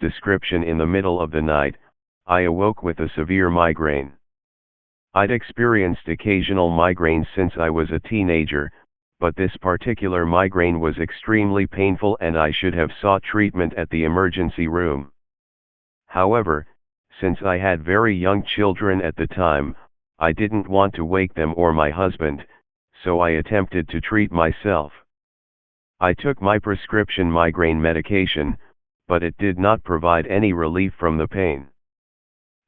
description in the middle of the night, I awoke with a severe migraine. I'd experienced occasional migraines since I was a teenager, but this particular migraine was extremely painful and I should have sought treatment at the emergency room. However, since I had very young children at the time, I didn't want to wake them or my husband, so I attempted to treat myself. I took my prescription migraine medication, but it did not provide any relief from the pain.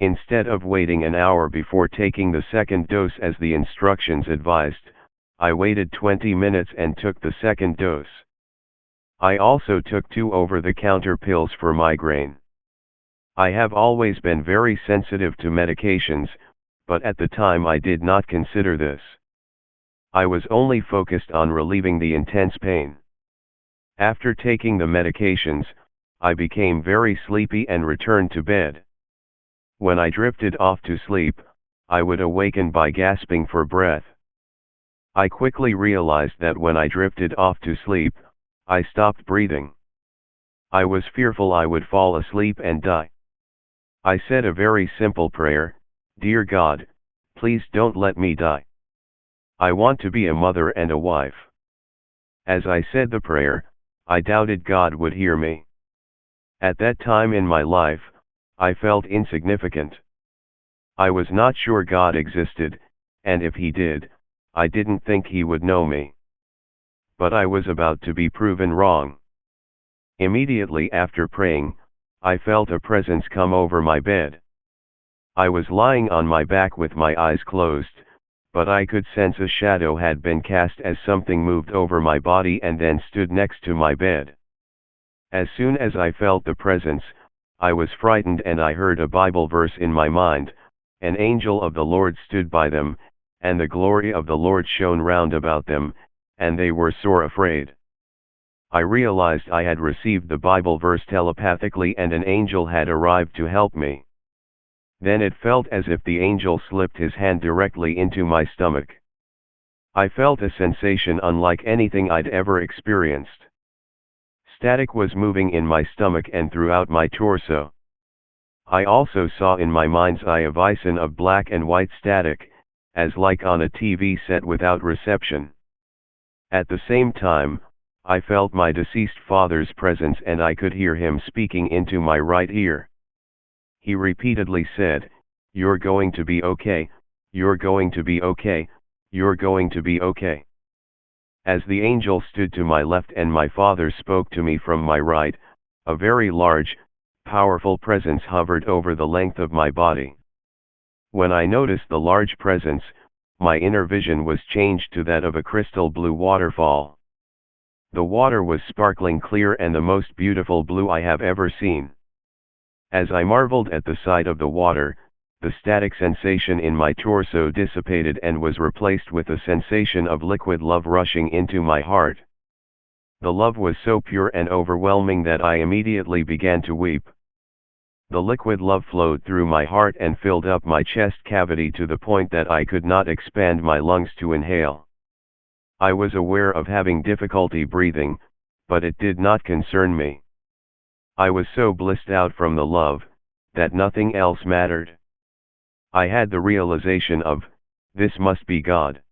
Instead of waiting an hour before taking the second dose as the instructions advised, I waited 20 minutes and took the second dose. I also took 2 over-the-counter pills for migraine. I have always been very sensitive to medications, but at the time I did not consider this. I was only focused on relieving the intense pain. After taking the medications, I became very sleepy and returned to bed. When I drifted off to sleep, I would awaken by gasping for breath. I quickly realized that when I drifted off to sleep, I stopped breathing. I was fearful I would fall asleep and die. I said a very simple prayer: "Dear God, please don't let me die. I want to be a mother and a wife." As I said the prayer, I doubted God would hear me. At that time in my life, I felt insignificant. I was not sure God existed, and if He did, I didn't think He would know me. But I was about to be proven wrong. Immediately after praying, I felt a presence come over my bed. I was lying on my back with my eyes closed, but I could sense a shadow had been cast as something moved over my body and then stood next to my bed. As soon as I felt the presence, I was frightened and I heard a Bible verse in my mind: "An angel of the Lord stood by them, and the glory of the Lord shone round about them, and they were sore afraid." I realized I had received the Bible verse telepathically and an angel had arrived to help me. Then it felt as if the angel slipped his hand directly into my stomach. I felt a sensation unlike anything I'd ever experienced. Static was moving in my stomach and throughout my torso. I also saw in my mind's eye a bison of black and white static, as like on a TV set without reception. At the same time, I felt my deceased father's presence and I could hear him speaking into my right ear. He repeatedly said, "You're going to be okay, you're going to be okay, you're going to be okay." As the angel stood to my left and my father spoke to me from my right, a very large, powerful presence hovered over the length of my body. When I noticed the large presence, my inner vision was changed to that of a crystal blue waterfall. The water was sparkling clear and the most beautiful blue I have ever seen. As I marveled at the sight of the water, the static sensation in my torso dissipated and was replaced with a sensation of liquid love rushing into my heart. The love was so pure and overwhelming that I immediately began to weep. The liquid love flowed through my heart and filled up my chest cavity to the point that I could not expand my lungs to inhale. I was aware of having difficulty breathing, but it did not concern me. I was so blissed out from the love, that nothing else mattered. I had the realization of, this must be God.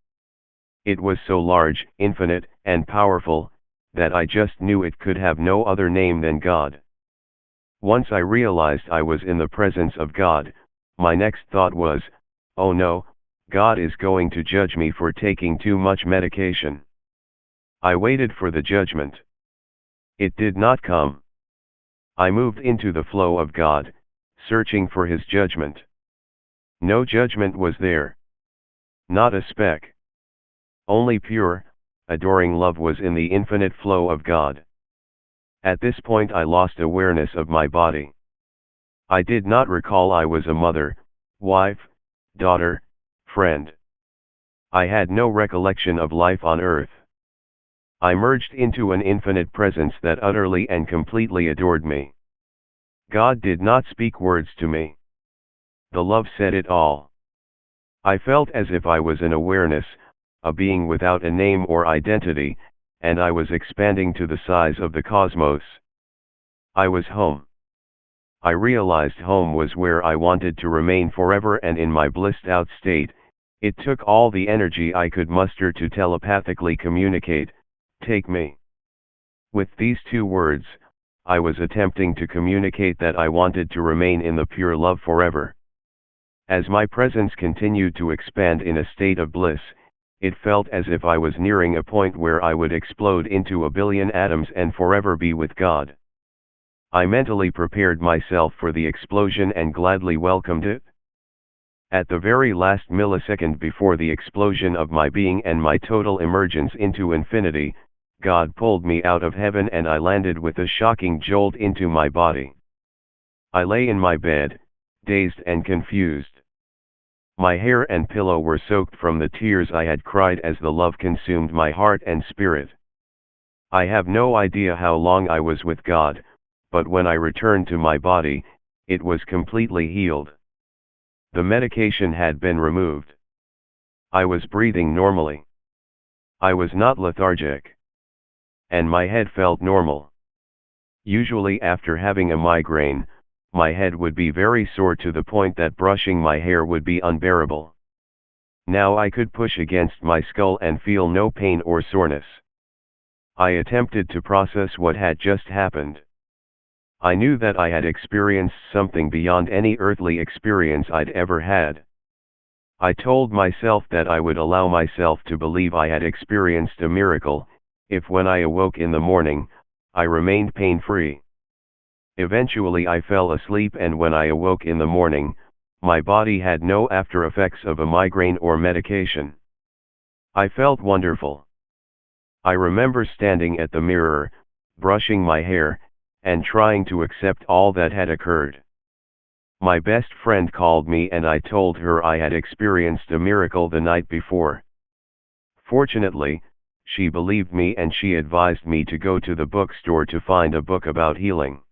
It was so large, infinite, and powerful, that I just knew it could have no other name than God. Once I realized I was in the presence of God, my next thought was, oh no, God is going to judge me for taking too much medication. I waited for the judgment. It did not come. I moved into the flow of God, searching for His judgment. No judgment was there. Not a speck. Only pure, adoring love was in the infinite flow of God. At this point I lost awareness of my body. I did not recall I was a mother, wife, daughter, friend. I had no recollection of life on earth. I merged into an infinite presence that utterly and completely adored me. God did not speak words to me. The love said it all. I felt as if I was an awareness, a being without a name or identity, and I was expanding to the size of the cosmos. I was home. I realized home was where I wanted to remain forever, and in my blissed out state, it took all the energy I could muster to telepathically communicate, "Take me." With these two words, I was attempting to communicate that I wanted to remain in the pure love forever. As my presence continued to expand in a state of bliss, it felt as if I was nearing a point where I would explode into a billion atoms and forever be with God. I mentally prepared myself for the explosion and gladly welcomed it. At the very last millisecond before the explosion of my being and my total emergence into infinity, God pulled me out of heaven and I landed with a shocking jolt into my body. I lay in my bed, dazed and confused. My hair and pillow were soaked from the tears I had cried as the love consumed my heart and spirit. I have no idea how long I was with God, but when I returned to my body, it was completely healed. The medication had been removed. I was breathing normally. I was not lethargic. And my head felt normal. Usually after having a migraine, my head would be very sore to the point that brushing my hair would be unbearable. Now I could push against my skull and feel no pain or soreness. I attempted to process what had just happened. I knew that I had experienced something beyond any earthly experience I'd ever had. I told myself that I would allow myself to believe I had experienced a miracle, if when I awoke in the morning, I remained pain-free. Eventually I fell asleep, and when I awoke in the morning, my body had no after effects of a migraine or medication. I felt wonderful. I remember standing at the mirror, brushing my hair, and trying to accept all that had occurred. My best friend called me and I told her I had experienced a miracle the night before. Fortunately, she believed me and she advised me to go to the bookstore to find a book about healing.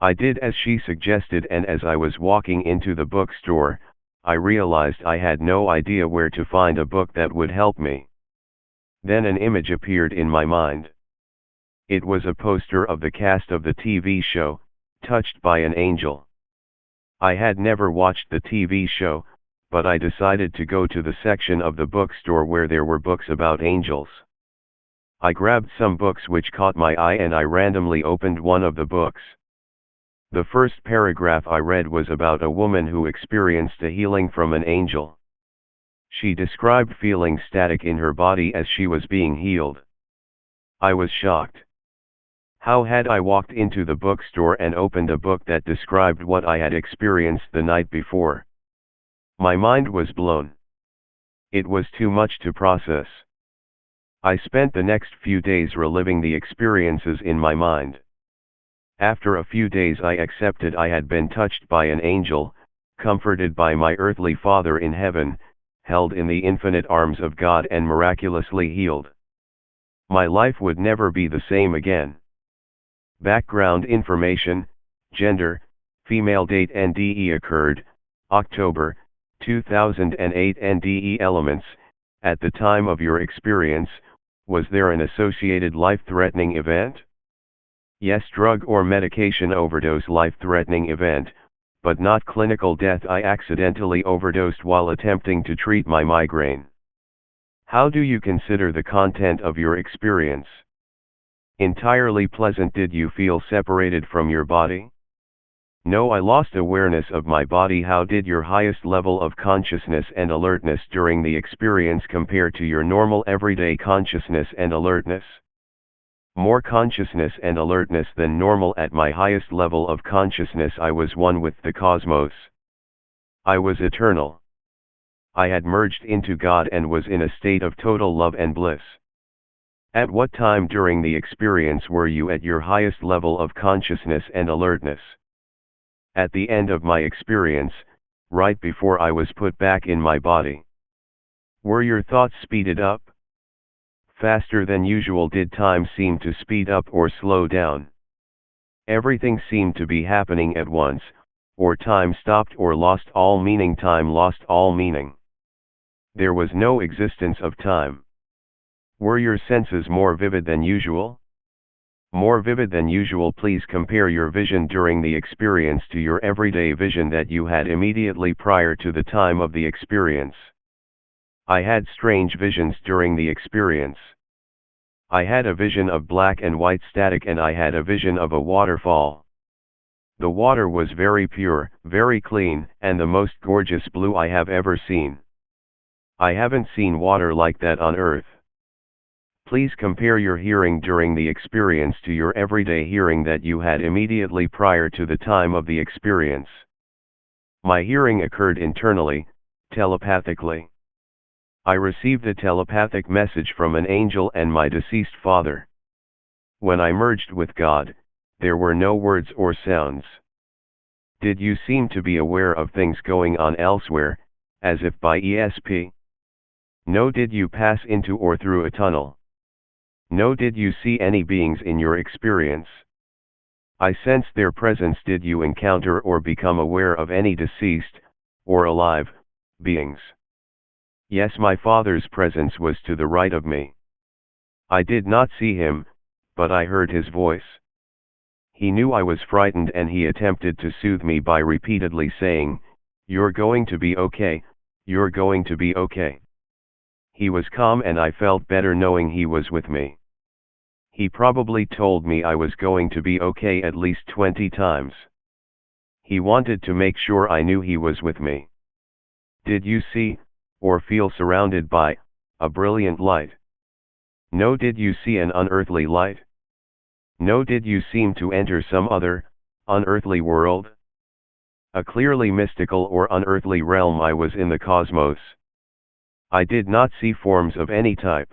I did as she suggested, and as I was walking into the bookstore, I realized I had no idea where to find a book that would help me. Then an image appeared in my mind. It was a poster of the cast of the TV show, Touched by an Angel. I had never watched the TV show, but I decided to go to the section of the bookstore where there were books about angels. I grabbed some books which caught my eye and I randomly opened one of the books. The first paragraph I read was about a woman who experienced a healing from an angel. She described feeling static in her body as she was being healed. I was shocked. How had I walked into the bookstore and opened a book that described what I had experienced the night before? My mind was blown. It was too much to process. I spent the next few days reliving the experiences in my mind. After a few days I accepted I had been touched by an angel, comforted by my earthly Father in heaven, held in the infinite arms of God and miraculously healed. My life would never be the same again. Background information: gender, female. Date NDE occurred, October, 2008. NDE elements: at the time of your experience, was there an associated life-threatening event? Yes, drug or medication overdose. Life-threatening event, but not clinical death. I accidentally overdosed while attempting to treat my migraine. How do you consider the content of your experience? Entirely pleasant. Did you feel separated from your body? No, I lost awareness of my body. How did your highest level of consciousness and alertness during the experience compare to your normal everyday consciousness and alertness? More consciousness and alertness than normal. At my highest level of consciousness I was one with the cosmos. I was eternal. I had merged into God and was in a state of total love and bliss. At what time during the experience were you at your highest level of consciousness and alertness? At the end of my experience, right before I was put back in my body. Were your thoughts speeded up? Faster than usual? Did time seem to speed up or slow down? Everything seemed to be happening at once, or time stopped or lost all meaning. Time lost all meaning. There was no existence of time. Were your senses more vivid than usual? More vivid than usual. Please compare your vision during the experience to your everyday vision that you had immediately prior to the time of the experience. I had strange visions during the experience. I had a vision of black and white static, and I had a vision of a waterfall. The water was very pure, very clean, and the most gorgeous blue I have ever seen. I haven't seen water like that on earth. Please compare your hearing during the experience to your everyday hearing that you had immediately prior to the time of the experience. My hearing occurred internally, telepathically. I received a telepathic message from an angel and my deceased father. When I merged with God, there were no words or sounds. Did you seem to be aware of things going on elsewhere, as if by ESP? No. Did you pass into or through a tunnel? No. Did you see any beings in your experience? I sensed their presence. Did you encounter or become aware of any deceased, or alive, beings? Yes, my father's presence was to the right of me. I did not see him, but I heard his voice. He knew I was frightened and he attempted to soothe me by repeatedly saying, "You're going to be okay, you're going to be okay." He was calm and I felt better knowing he was with me. He probably told me I was going to be okay at least 20 times. He wanted to make sure I knew he was with me. Did you see, or feel surrounded by, a brilliant light? No. Did you see an unearthly light? No. Did you seem to enter some other, unearthly world? A clearly mystical or unearthly realm. I was in the cosmos. I did not see forms of any type.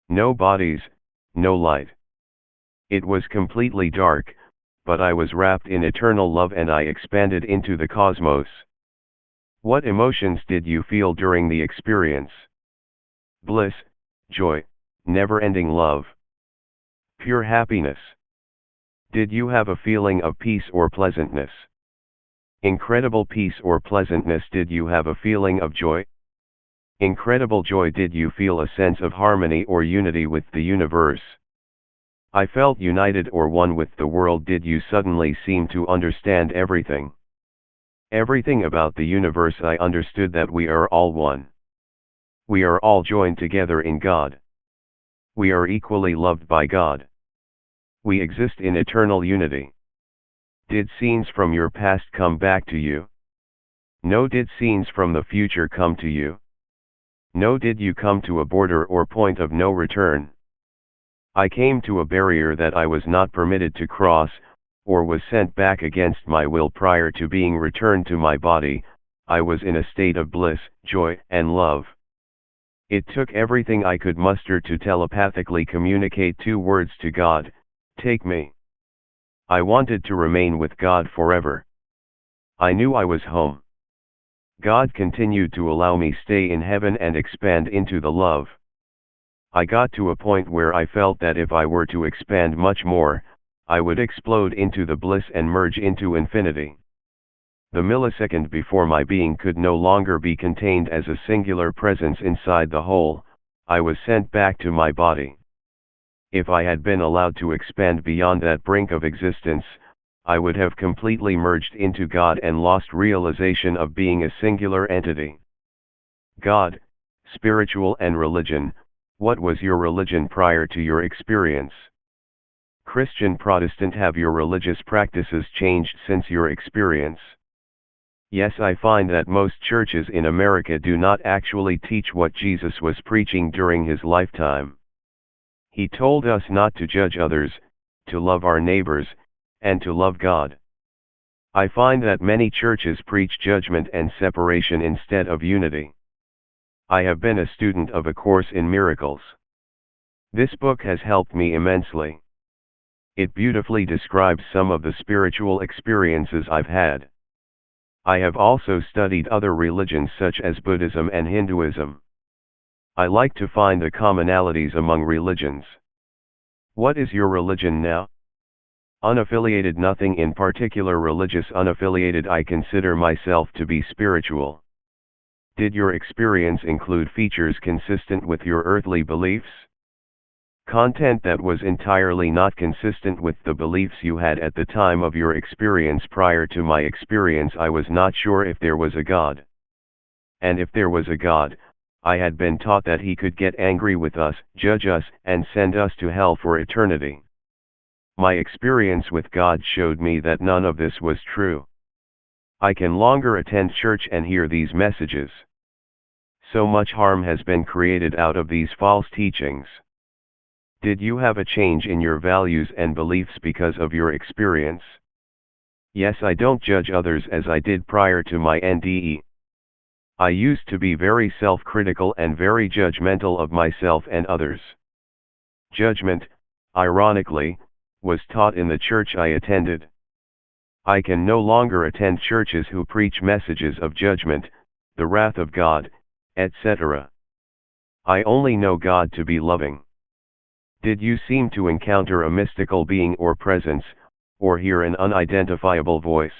No bodies, no light. It was completely dark, but I was wrapped in eternal love and I expanded into the cosmos. What emotions did you feel during the experience? Bliss, joy, never-ending love. Pure happiness. Did you have a feeling of peace or pleasantness? Incredible peace or pleasantness. Did you have a feeling of joy? Incredible joy. Did you feel a sense of harmony or unity with the universe? I felt united or one with the world. Did you suddenly seem to understand everything? Everything about the universe. I understood that we are all one. We are all joined together in God. We are equally loved by God. We exist in eternal unity. Did scenes from your past come back to you? No. Did scenes from the future come to you? No. Did you come to a border or point of no return? I came to a barrier that I was not permitted to cross, or was sent back against my will prior to being returned to my body. I was in a state of bliss, joy, and love. It took everything I could muster to telepathically communicate 2 words to God: take me. I wanted to remain with God forever. I knew I was home. God continued to allow me stay in heaven and expand into the love. I got to a point where I felt that if I were to expand much more, I would explode into the bliss and merge into infinity. The millisecond before my being could no longer be contained as a singular presence inside the whole, I was sent back to my body. If I had been allowed to expand beyond that brink of existence, I would have completely merged into God and lost realization of being a singular entity. God, spiritual and religion. What was your religion prior to your experience? Christian, Protestant. Have your religious practices changed since your experience? Yes, I find that most churches in America do not actually teach what Jesus was preaching during his lifetime. He told us not to judge others, to love our neighbors, and to love God. I find that many churches preach judgment and separation instead of unity. I have been a student of A Course in Miracles. This book has helped me immensely. It beautifully describes some of the spiritual experiences I've had. I have also studied other religions such as Buddhism and Hinduism. I like to find the commonalities among religions. What is your religion now? Unaffiliated. Nothing in particular religious. Unaffiliated. I consider myself to be spiritual. Did your experience include features consistent with your earthly beliefs? Content that was entirely not consistent with the beliefs you had at the time of your experience. Prior to my experience, I was not sure if there was a God. And if there was a God, I had been taught that he could get angry with us, judge us, and send us to hell for eternity. My experience with God showed me that none of this was true. I can longer attend church and hear these messages. So much harm has been created out of these false teachings. Did you have a change in your values and beliefs because of your experience? Yes, I don't judge others as I did prior to my NDE. I used to be very self-critical and very judgmental of myself and others. Judgment, ironically, was taught in the church I attended. I can no longer attend churches who preach messages of judgment, the wrath of God, etc. I only know God to be loving. Did you seem to encounter a mystical being or presence, or hear an unidentifiable voice?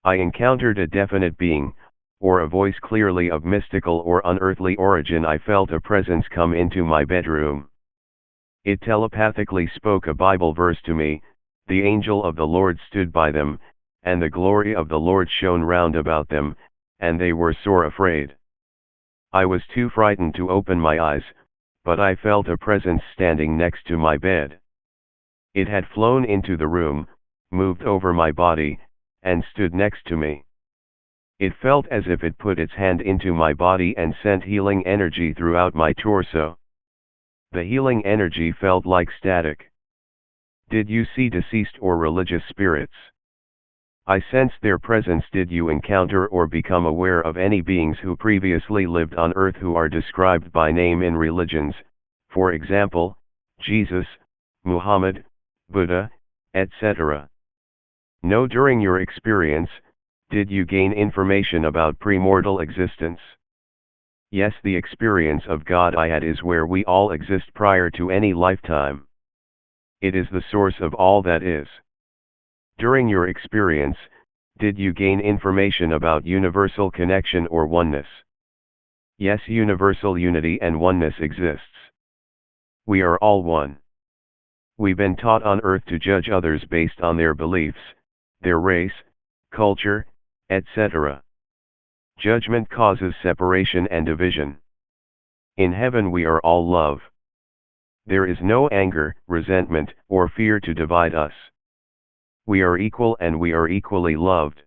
I encountered a definite being, or a voice clearly of mystical or unearthly origin. I felt a presence come into my bedroom. It telepathically spoke a Bible verse to me. The angel of the Lord stood by them, and the glory of the Lord shone round about them, and they were sore afraid. I was too frightened to open my eyes, but I felt a presence standing next to my bed. It had flown into the room, moved over my body, and stood next to me. It felt as if it put its hand into my body and sent healing energy throughout my torso. The healing energy felt like static. Did you see deceased or religious spirits? I sensed their presence. Did you encounter or become aware of any beings who previously lived on earth who are described by name in religions, for example, Jesus, Muhammad, Buddha, etc.? No. During your experience, did you gain information about premortal existence? Yes, the experience of God I had is where we all exist prior to any lifetime. It is the source of all that is. During your experience, did you gain information about universal connection or oneness? Yes, universal unity and oneness exists. We are all one. We've been taught on earth to judge others based on their beliefs, their race, culture, etc. Judgment causes separation and division. In heaven we are all love. There is no anger, resentment, or fear to divide us. We are equal and we are equally loved.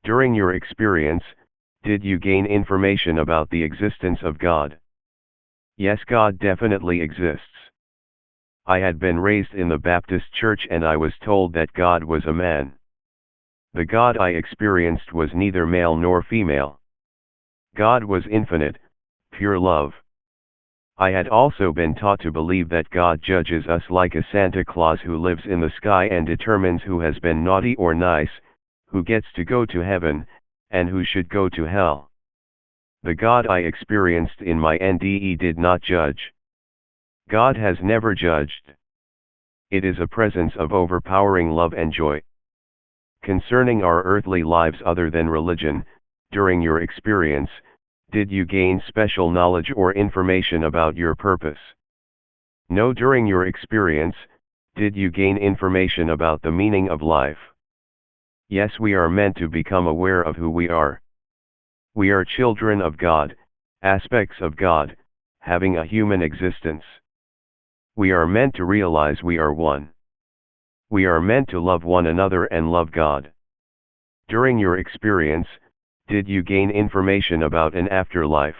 During your experience, did you gain information about the existence of God? Yes, God definitely exists. I had been raised in the Baptist church and I was told that God was a man. The God I experienced was neither male nor female. God was infinite, pure love. I had also been taught to believe that God judges us like a Santa Claus who lives in the sky and determines who has been naughty or nice, who gets to go to heaven, and who should go to hell. The God I experienced in my NDE did not judge. God has never judged. It is a presence of overpowering love and joy. Concerning our earthly lives other than religion, during your experience, did you gain special knowledge or information about your purpose? No. During your experience, did you gain information about the meaning of life? Yes, we are meant to become aware of who we are. We are children of God, aspects of God, having a human existence. We are meant to realize we are one. We are meant to love one another and love God. During your experience, did you gain information about an afterlife?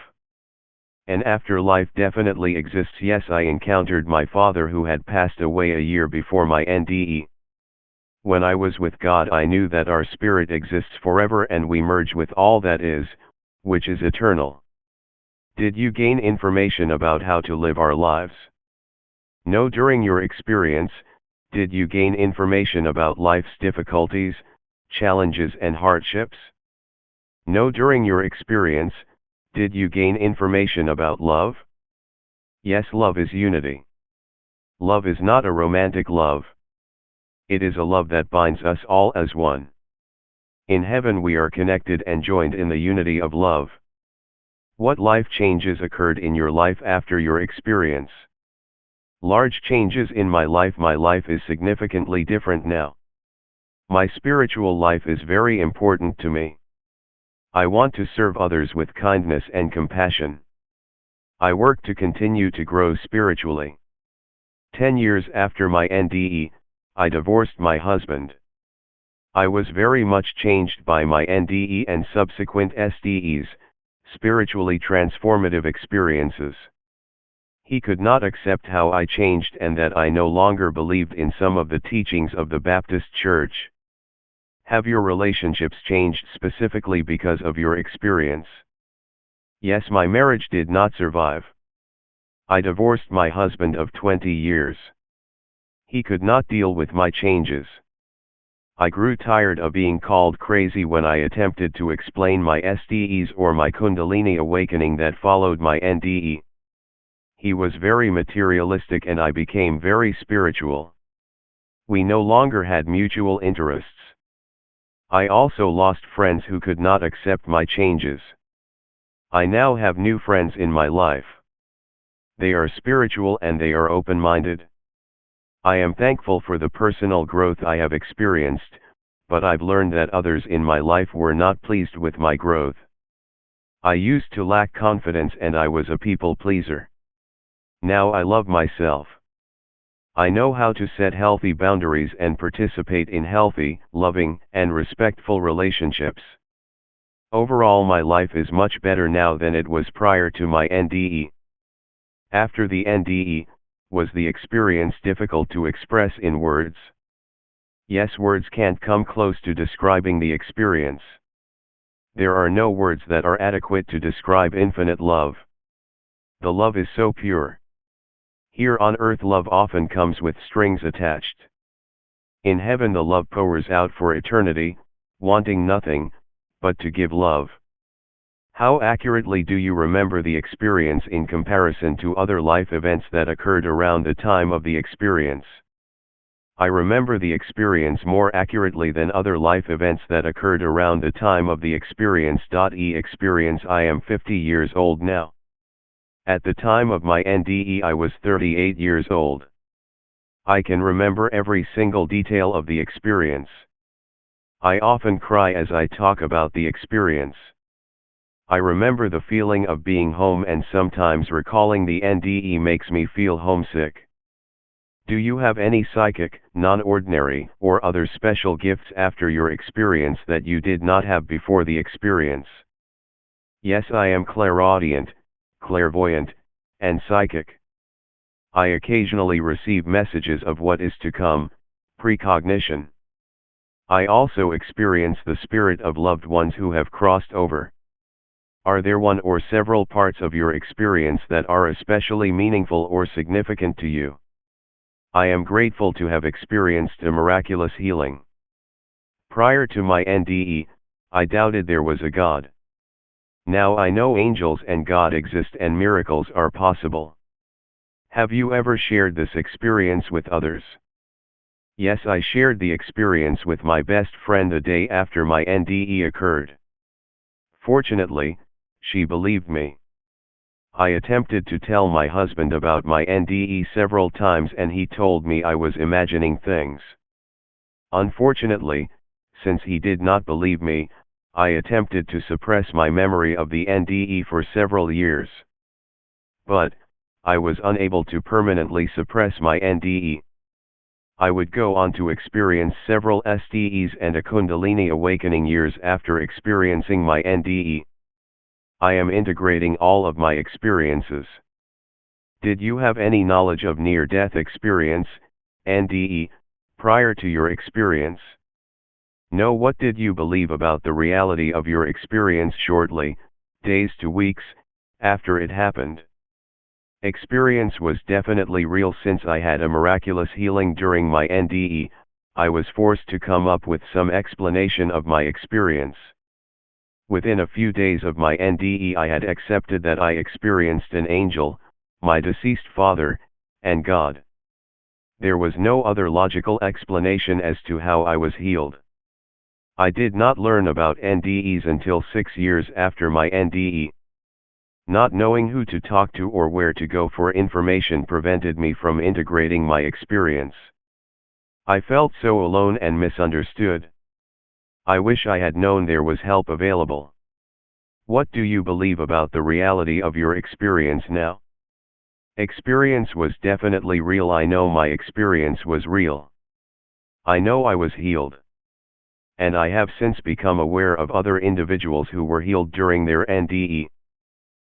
An afterlife definitely exists. Yes, I encountered my father who had passed away a year before my NDE. When I was with God, I knew that our spirit exists forever and we merge with all that is, which is eternal. Did you gain information about how to live our lives? No. During your experience, did you gain information about life's difficulties, challenges and hardships? No. During your experience, did you gain information about love? Yes, love is unity. Love is not a romantic love. It is a love that binds us all as one. In heaven we are connected and joined in the unity of love. What life changes occurred in your life after your experience? Large changes in my life. My life is significantly different now. My spiritual life is very important to me. I want to serve others with kindness and compassion. I work to continue to grow spiritually. 10 years after my NDE, I divorced my husband. I was very much changed by my NDE and subsequent SDEs, spiritually transformative experiences. He could not accept how I changed and that I no longer believed in some of the teachings of the Baptist Church. Have your relationships changed specifically because of your experience? Yes, my marriage did not survive. I divorced my husband of 20 years. He could not deal with my changes. I grew tired of being called crazy when I attempted to explain my SDEs or my Kundalini awakening that followed my NDE. He was very materialistic and I became very spiritual. We no longer had mutual interests. I also lost friends who could not accept my changes. I now have new friends in my life. They are spiritual and they are open-minded. I am thankful for the personal growth I have experienced, but I've learned that others in my life were not pleased with my growth. I used to lack confidence and I was a people pleaser. Now I love myself. I know how to set healthy boundaries and participate in healthy, loving, and respectful relationships. Overall, my life is much better now than it was prior to my NDE. After the NDE, was the experience difficult to express in words? Yes, words can't come close to describing the experience. There are no words that are adequate to describe infinite love. The love is so pure. Here on earth love often comes with strings attached. In heaven the love pours out for eternity, wanting nothing, but to give love. How accurately do you remember the experience in comparison to other life events that occurred around the time of the experience? I remember the experience more accurately than other life events that occurred around the time of the experience. Experience. I am 50 years old now. At the time of my NDE I was 38 years old. I can remember every single detail of the experience. I often cry as I talk about the experience. I remember the feeling of being home, and sometimes recalling the NDE makes me feel homesick. Do you have any psychic, non-ordinary, or other special gifts after your experience that you did not have before the experience? Yes, I am clairaudient, clairvoyant, and psychic. I occasionally receive messages of what is to come, precognition. I also experience the spirit of loved ones who have crossed over. Are there one or several parts of your experience that are especially meaningful or significant to you? I am grateful to have experienced a miraculous healing. Prior to my NDE, I doubted there was a God. Now I know angels and God exist and miracles are possible. Have you ever shared this experience with others? Yes, I shared the experience with my best friend a day after my NDE occurred. Fortunately, she believed me. I attempted to tell my husband about my NDE several times and he told me I was imagining things. Unfortunately, since he did not believe me, I attempted to suppress my memory of the NDE for several years. But, I was unable to permanently suppress my NDE. I would go on to experience several SDEs and a Kundalini awakening years after experiencing my NDE. I am integrating all of my experiences. Did you have any knowledge of near-death experience, NDE, prior to your experience? No. What did you believe about the reality of your experience shortly, days to weeks, after it happened? Experience was definitely real. Since I had a miraculous healing during my NDE, I was forced to come up with some explanation of my experience. Within a few days of my NDE I had accepted that I experienced an angel, my deceased father, and God. There was no other logical explanation as to how I was healed. I did not learn about NDEs until 6 years after my NDE. Not knowing who to talk to or where to go for information prevented me from integrating my experience. I felt so alone and misunderstood. I wish I had known there was help available. What do you believe about the reality of your experience now? Experience was definitely real. I know my experience was real. I know I was healed. And I have since become aware of other individuals who were healed during their NDE.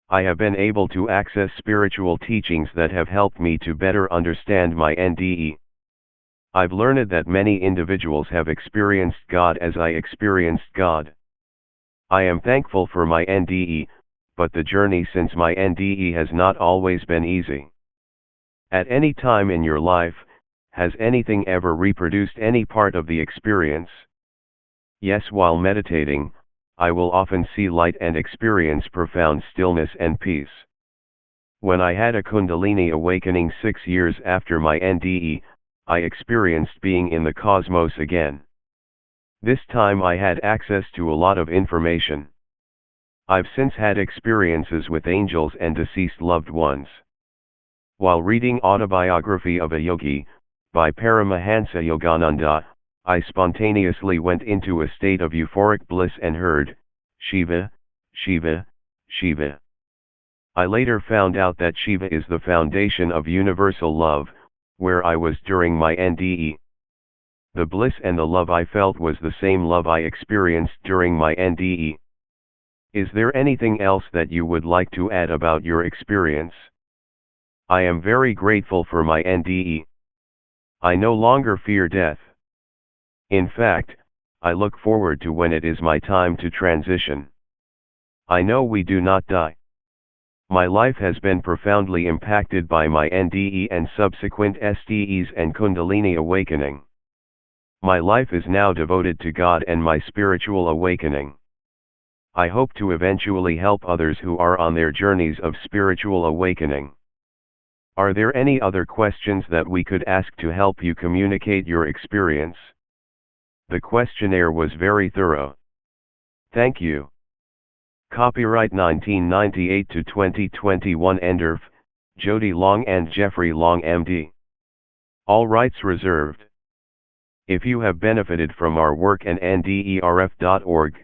I have been able to access spiritual teachings that have helped me to better understand my NDE. I've learned that many individuals have experienced God as I experienced God. I am thankful for my NDE, but the journey since my NDE has not always been easy. At any time in your life, has anything ever reproduced any part of the experience? Yes, while meditating, I will often see light and experience profound stillness and peace. When I had a Kundalini awakening 6 years after my NDE, I experienced being in the cosmos again. This time I had access to a lot of information. I've since had experiences with angels and deceased loved ones. While reading Autobiography of a Yogi, by Paramahansa Yogananda, I spontaneously went into a state of euphoric bliss and heard, Shiva, Shiva, Shiva. I later found out that Shiva is the foundation of universal love, where I was during my NDE. The bliss and the love I felt was the same love I experienced during my NDE. Is there anything else that you would like to add about your experience? I am very grateful for my NDE. I no longer fear death. In fact, I look forward to when it is my time to transition. I know we do not die. My life has been profoundly impacted by my NDE and subsequent SDEs and Kundalini awakening. My life is now devoted to God and my spiritual awakening. I hope to eventually help others who are on their journeys of spiritual awakening. Are there any other questions that we could ask to help you communicate your experience? The questionnaire was very thorough. Thank you. Copyright 1998 to 2021 Enderf, Jody Long and Jeffrey Long MD. All rights reserved. If you have benefited from our work and nderf.org,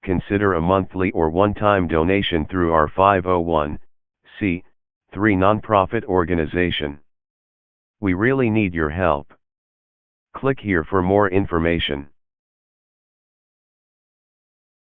consider a monthly or one-time donation through our 501(c)(3) nonprofit organization. We really need your help. Click here for more information.